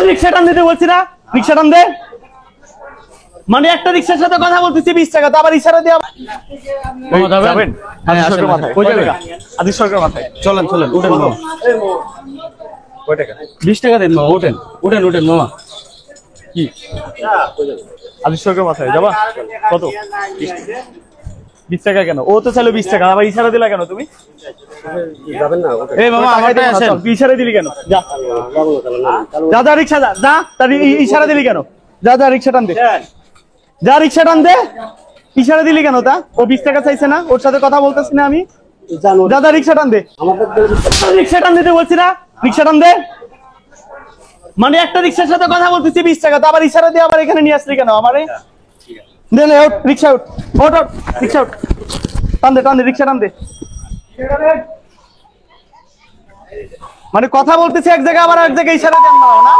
রিক্সা টান দিতে বলছি না, রিক্সা টান দে। মানে একটা রিক্সার সাথে কথা বলতেছি 20 টাকা, তো আবার ইশারা দিয়ে যাবেন। আদিস সরকার মাথায় চলেন চলেন, উঠেন মামা। কয় টাকা? 20 টাকা দেন মামা, উঠেন উঠেন উঠেন মামা। কি আদিস সরকার মাথায় যাবা? কত? 20 টাকা কেন? ও তো চাইলো 20 টাকা, আবার ইশারা দিলা কেন তুমি? যাবেন না? এই মামা আমারটাই আসেন, ইশারা দিলি কেন? যা যা যা রিক্সা যা যা, তার ইশারা দিলি কেন? যা যা রিক্সা টান দে, যা রিক্সা টান দে। ইশারা দিলি কেন? তা ও 20 টাকা চাইছে না, ওর সাথে কথা বলতেছি না আমি। যা যা রিক্সা টান দে। রিক্সা টান দিতে বলছি না, রিক্সা টান দে। মানে একটা রিক্সার সাথে কথা বলতেছি 20 টাকা, তো আবার ইশারা দিয়ে আবার এখানে নিয়ে আসলি কেন আমারে? দে নে, ওঠ রিক্সা, ওঠ ওঠ ওঠ রিক্সা ওঠ, টান দে রিক্সা টান দে। মানে কথা বলতেছি এক জায়গায়, আবার এক জায়গায় ইশারা দেন না।